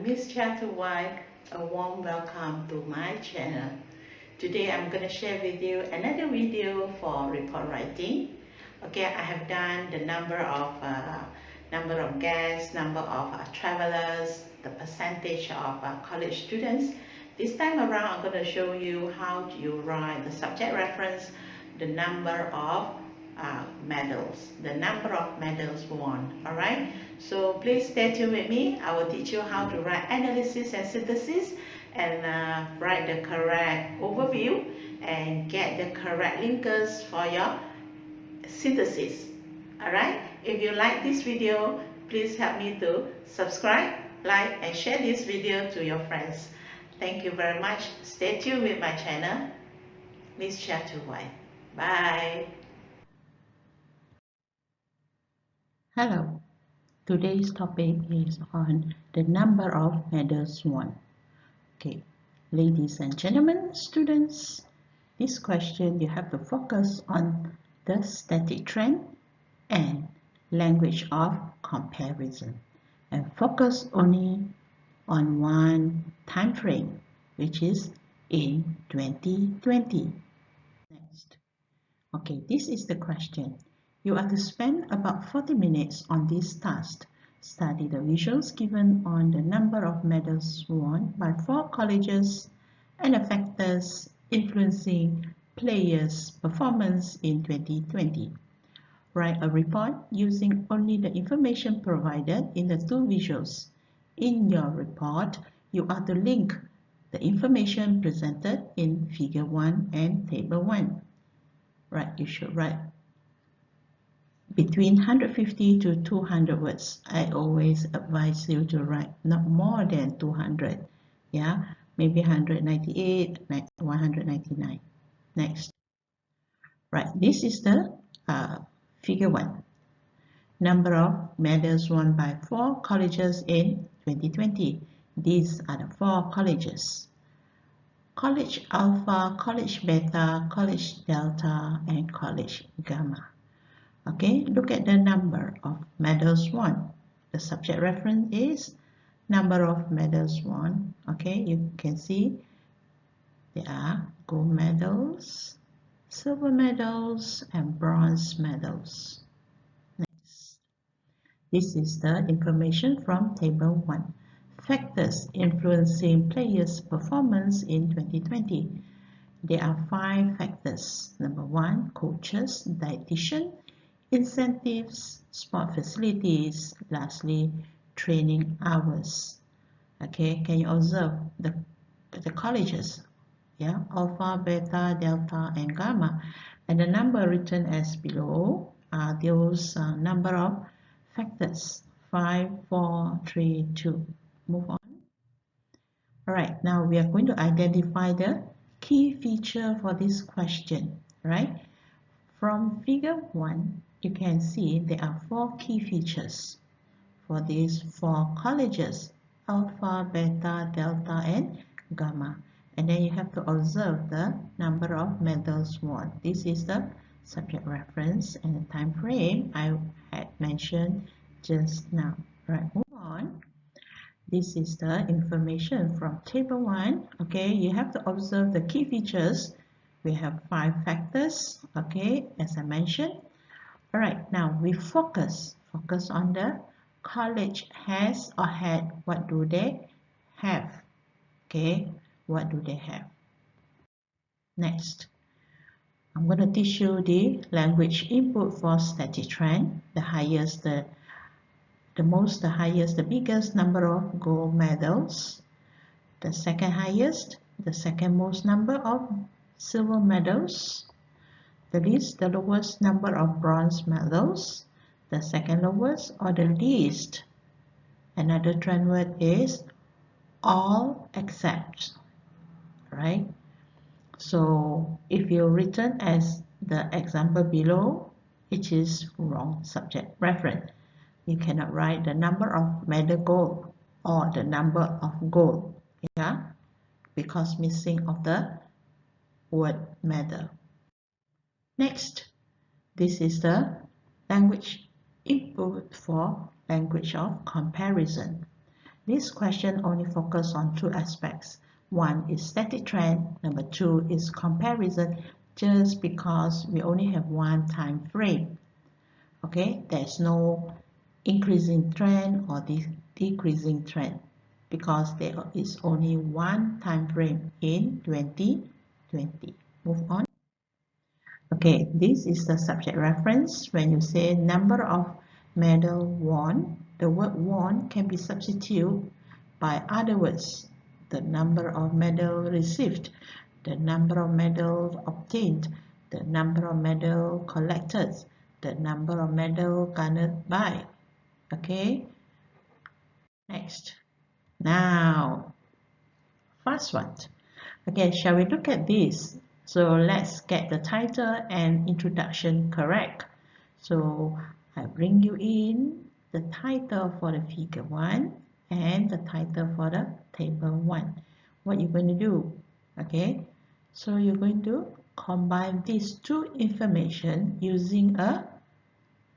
Miss Chatterwhite, a warm welcome to my channel. Today I'm going to share with you another video for report writing. Okay, I have done the number of guests, number of travelers, the percentage of college students. This time around I'm going to show you how you write the subject reference, the number of medals won. All right, so please stay tuned with me. I will teach you how to write analysis and synthesis, and write the correct overview and get the correct linkers for your synthesis. All right, if you like this video, please help me to subscribe, like and share this video to your friends. Thank you very much. Stay tuned with my channel, Miss Chatterwhite. Bye. Hello, today's topic is on the number of medals won. Okay, ladies and gentlemen, students, this question you have to focus on the static trend and language of comparison and focus only on one time frame, which is in 2020. Next. Okay, this is the question. You are to spend about 40 minutes on this task. Study the visuals given on the number of medals won by 4 colleges and the factors influencing players' performance in 2020. Write a report using only the information provided in the 2 visuals. In your report, you are to link the information presented in Figure 1 and Table 1. Right, you should write between 150 to 200 words. I always advise you to write not more than 200. Yeah, maybe 198, 199. Next. Right, this is the Figure 1. Number of medals won by 4 colleges in 2020. These are the 4 colleges. College Alpha, College Beta, College Delta, and College Gamma. Okay, look at the number of medals won. The subject reference is number of medals won. Okay, you can see there are gold medals, silver medals, and bronze medals. Next. This is the information from Table 1. Factors influencing players' performance in 2020. There are 5 factors. Number 1, coaches, dietitian, incentives, sport facilities, lastly, training hours. Okay, can you observe the colleges? Yeah, Alpha, Beta, Delta, and Gamma. And the number written as below are those number of factors. 5, 4, 3, 2. Move on. Alright, now we are going to identify the key feature for this question. Right? From Figure 1, you can see there are 4 key features for these 4 colleges, Alpha, Beta, Delta, and Gamma. And then you have to observe the number of medals won. This is the subject reference and the time frame I had mentioned just now. Right, move on. This is the information from Table 1. Okay, you have to observe the key features. We have 5 factors, okay, as I mentioned. All right, now we focus on the college has or had. What do they have? Okay, what do they have? Next, I'm going to teach you the language input for static trend. The highest, the biggest number of gold medals. The second highest, the second most number of silver medals. The lowest number of bronze medals, the second lowest or the least. Another trend word is all except, right? So if you written as the example below, it is wrong subject reference. You cannot write the number of medal gold or the number of gold, yeah, because missing of the word medal. Next, this is the language input for language of comparison. This question only focuses on two aspects. One is static trend, number two is comparison, just because we only have one time frame. Okay, there's no increasing trend or decreasing trend because there is only one time frame in 2020. Move on. Okay, this is the subject reference. When you say number of medal won, the word won can be substituted by other words. The number of medal received, the number of medals obtained, the number of medal collected, the number of medal garnered by. Okay, next. Now, first one. Okay, shall we look at this? So let's get the title and introduction correct. So I bring you in the title for the figure 1 and the title for the table 1. What you're going to do? Okay, so you're going to combine these two information using a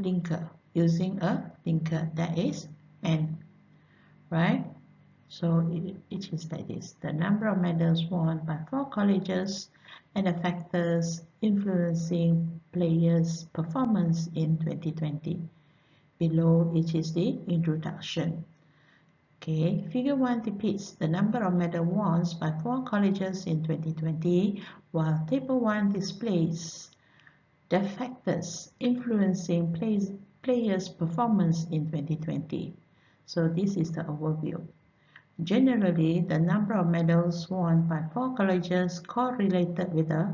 linker. That is and, right? So it is like this. The number of medals won by 4 colleges and the factors influencing players' performance in 2020. Below it is the introduction. Okay, figure 1 depicts the number of medals won by 4 colleges in 2020, while table 1 displays the factors influencing players' performance in 2020. So this is the overview. Generally, the number of medals won by 4 colleges correlated with the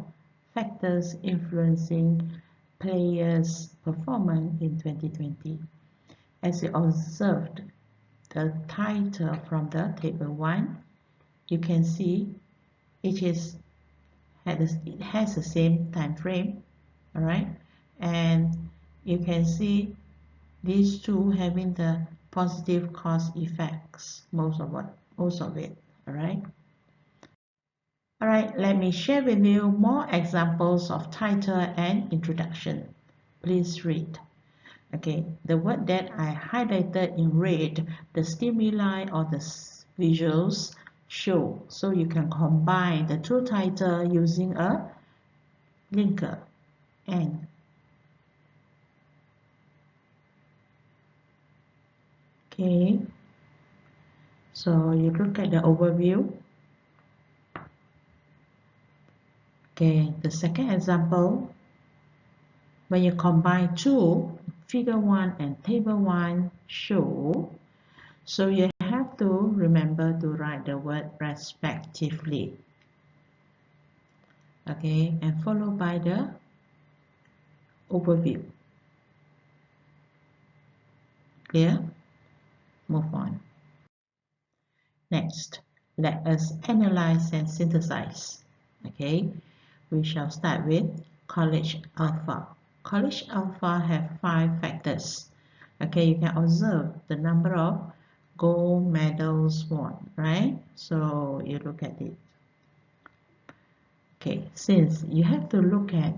factors influencing players' performance in 2020. As you observed the title from the table 1, you can see it has the same time frame, all right? And you can see these two having the positive cause effects, most of it, all right? All right, let me share with you more examples of title and introduction. Please read. Okay, the word that I highlighted in red, the stimuli or the visuals show. So you can combine the two titles using a linker and. Okay, so you look at the overview. Okay, the second example, when you combine two, figure 1 and table 1 show. So you have to remember to write the word respectively. Okay, and followed by the overview. Clear? Move on. Next, let us analyze and synthesize. Okay, we shall start with college alpha. College alpha have 5 factors. Okay, you can observe the number of gold medals won, right? So you look at it. Okay, since you have to look at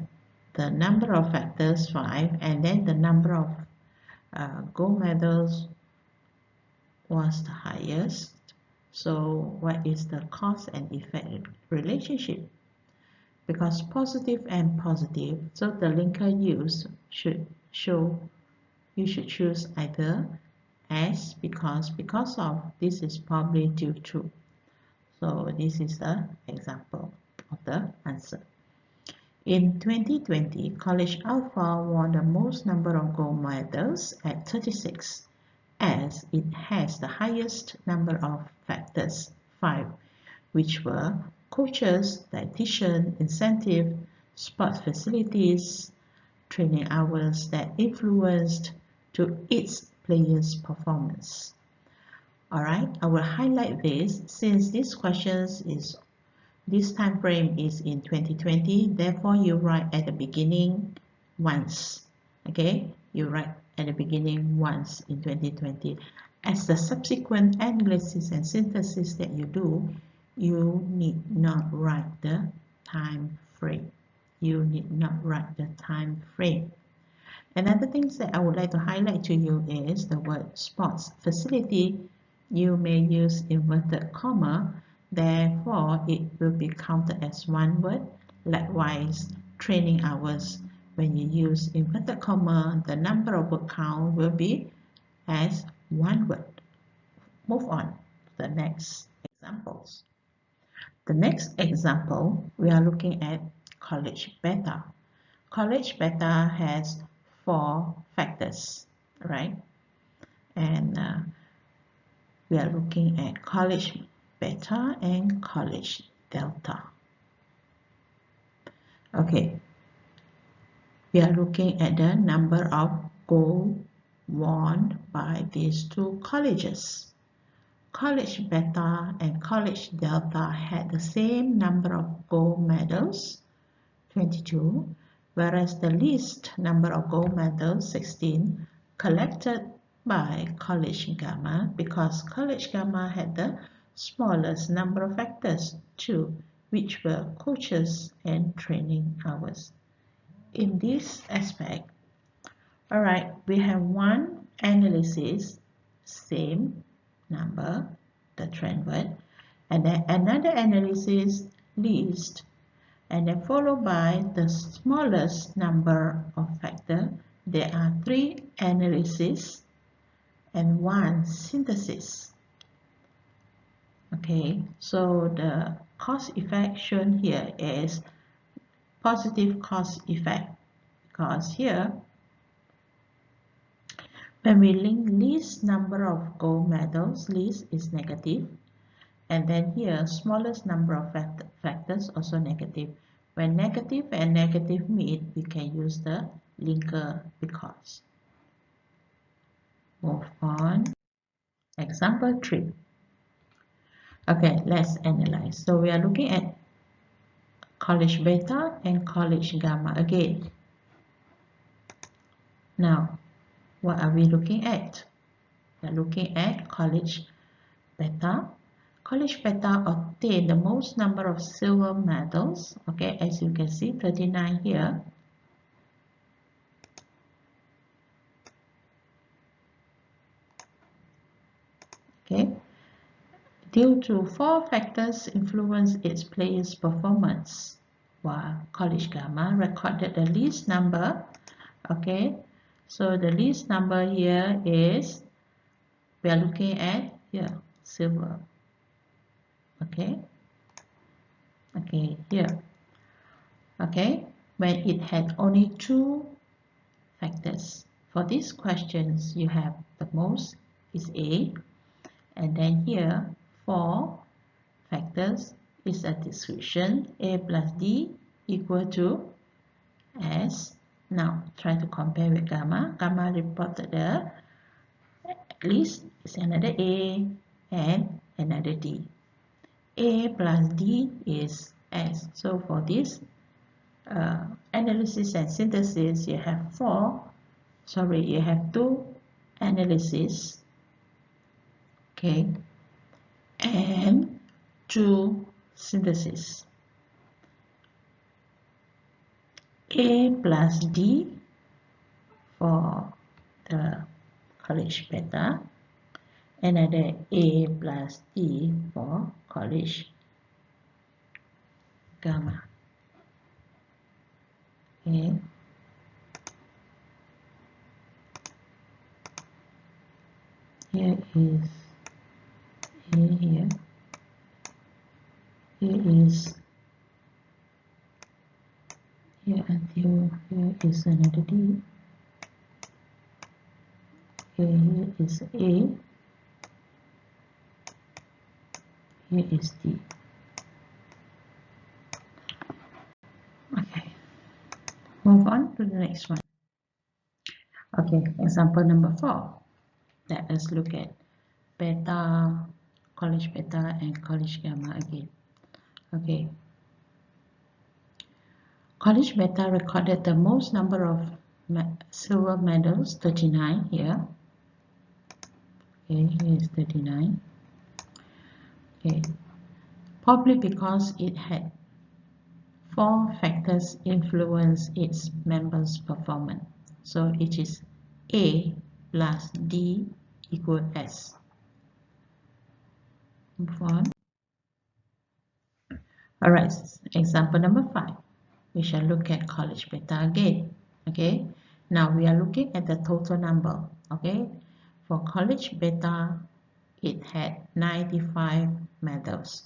the number of factors 5 and then the number of gold medals was the highest. So what is the cause and effect relationship? Because positive and positive, so the linker used should show, you should choose either as, because of, this is probably due to. So this is the example of the answer. In 2020, College Alpha won the most number of gold medals at 36, as it has the highest number of factors, 5, which were coaches, dietitian, incentive, sports facilities, training hours that influenced to its players' performance. Alright, I will highlight this since this time frame is in 2020, therefore you write at the beginning once. Okay, you write at the beginning once in 2020. As the subsequent analysis and synthesis that you do, you need not write the time frame. Another thing that I would like to highlight to you is the word sports facility you may use inverted comma, therefore it will be counted as one word. Likewise, training hours, when you use inverted comma, the number of word count will be as one word. Move on to the next examples. The next example, we are looking at college beta. College beta has 4 factors, right? And we are looking at college beta and college delta. Okay, we are looking at the number of gold won by these 2 colleges. College beta and college delta had the same number of gold medals, 22, whereas the least number of gold medals, 16, collected by college gamma, because college gamma had the smallest number of factors, 2, which were coaches and training hours. In this aspect, alright, we have one analysis, same number, the trend word, and then another analysis, least, and then followed by the smallest number of factor. There are 3 analysis and 1 synthesis. Okay, so the cause effect shown here is positive cause effect, because here when we link least number of gold medals, least is negative, and then here smallest number of factors also negative. When negative and negative meet, we can use the linker because. Move on. Example 3. Okay, let's analyze. So we are looking at college beta and college gamma again. Now, what are we looking at? We are looking at college beta. College beta obtained the most number of silver medals. Okay, as you can see, 39 here. Okay, due to 4 factors influence its players' performance, while college gamma recorded the least number. Okay, so the least number here is, we are looking at here, silver. Okay, here. Okay, when it had only 2 factors. For these questions, you have the most is A, and then here 4 factors is a description. A plus D equal to S. Now try to compare with gamma. Gamma reported the least is another A and another D. A plus D is S. So for this analysis and synthesis, you have 2 analysis, okay, and 2 synthesis. A plus D for the college beta, another A plus D for college gamma. Okay. Here is A here. Here is here until here is another D. Okay, here is A. Here is D. Okay. Move on to the next one. Okay, example number 4. Let us look at beta, college beta and college gamma again. Okay. College beta recorded the most number of silver medals, 39 here. Okay, here is 39. Okay, probably because it had 4 factors influence its members' performance. So it is A plus D equal S. Move on. Alright, example number 5. We shall look at college beta again. Okay, now we are looking at the total number. Okay, for college beta, it had 95 medals.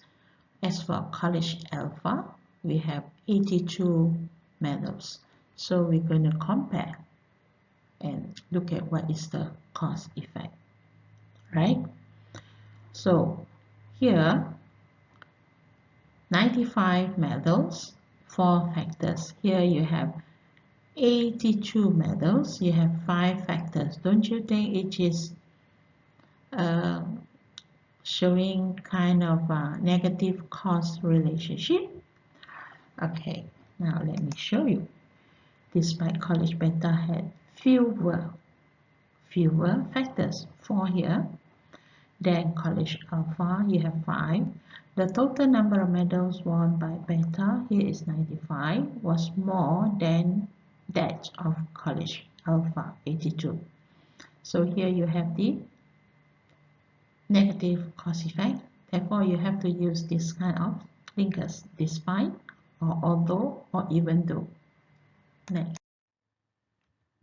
As for college alpha, we have 82 medals. So we're going to compare and look at what is the cause effect, right? So here, 95 medals, 4 factors. Here you have 82 medals, you have 5 factors. Don't you think it is showing kind of a negative cause relationship? Okay, now let me show you. Despite college beta had fewer factors, 4 here, then college alpha, you have 5. The total number of medals won by beta, here is 95, was more than that of college alpha, 82. So here you have the negative cause effect. Therefore, you have to use this kind of linkers, despite, or although, or even though. Next.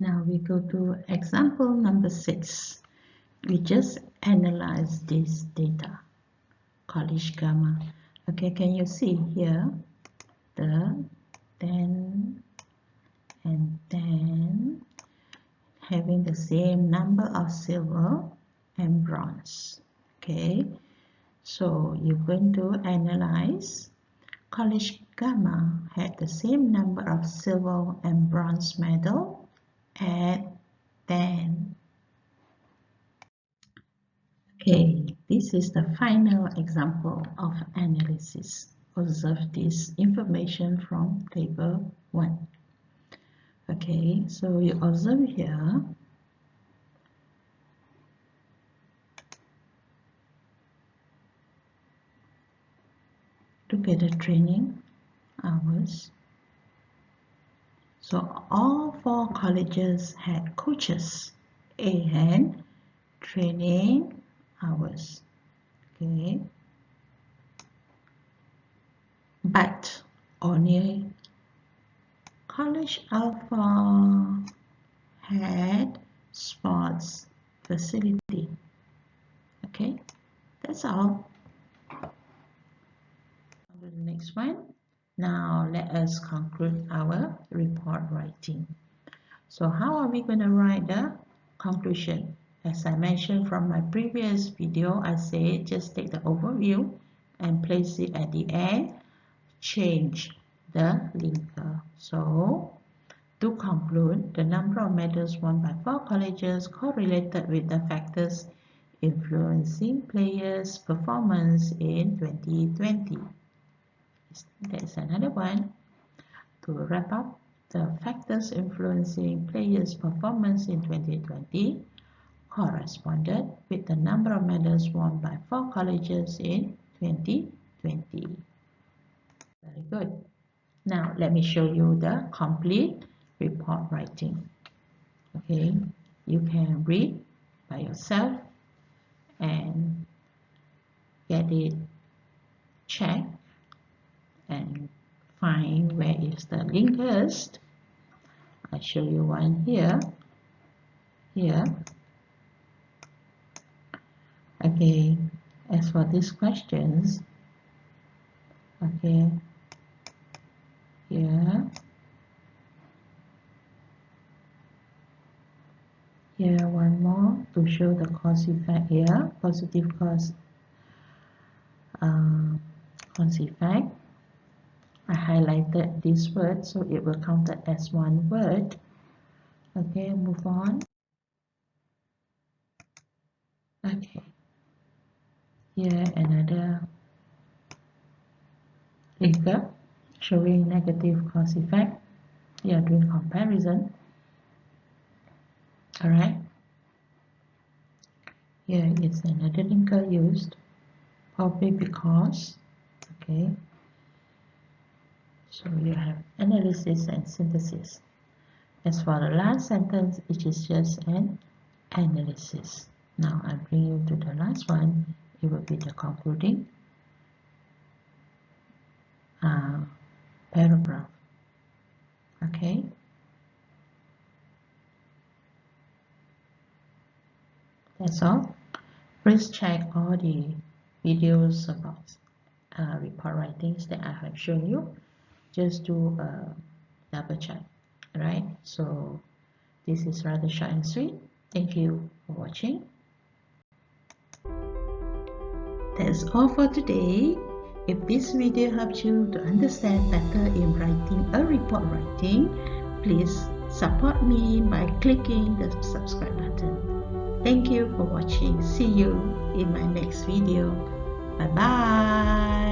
Now we go to example number 6. We just analyze this data. College gamma. Okay, can you see here the then and then having the same number of silver and bronze? Okay, so you're going to analyze. College gamma had the same number of silver and bronze medal at 10. Okay, this is the final example of analysis. Observe this information from table 1. Okay, so you observe here. Look at the training hours. So all 4 colleges had coaches and training hours. Okay, but only college alpha had sports facility. Okay, that's all. On to the next one. Now let us conclude our report writing. So how are we going to write the conclusion? As I mentioned from my previous video, I said just take the overview and place it at the end. Change the linker. So to conclude, the number of medals won by 4 colleges correlated with the factors influencing players' performance in 2020. That's another one. To wrap up, the factors influencing players' performance in 2020 corresponded with the number of medals won by 4 colleges in 2020. Very good. Now let me show you the complete report writing. Okay, you can read by yourself and get it checked and find where is the linkers. I show you one here. Okay, as for these questions, okay, here one more to show the cause effect here, positive cause effect. I highlighted this word so it will count it as one word. Okay, move on. Okay, here another linker showing negative cause effect. We are doing comparison. Alright, here is another linker used, probably because, okay, so you have analysis and synthesis. As for the last sentence, it is just an analysis. Now I bring you to the last one. it will be the concluding paragraph. Okay. That's all. Please check all the videos about report writings that I have shown you. Just do a double check. Alright, so this is rather short and sweet. Thank you for watching. That's all for today. If this video helped you to understand better in writing a report writing, please support me by clicking the subscribe button. Thank you for watching. See you in my next video. Bye bye.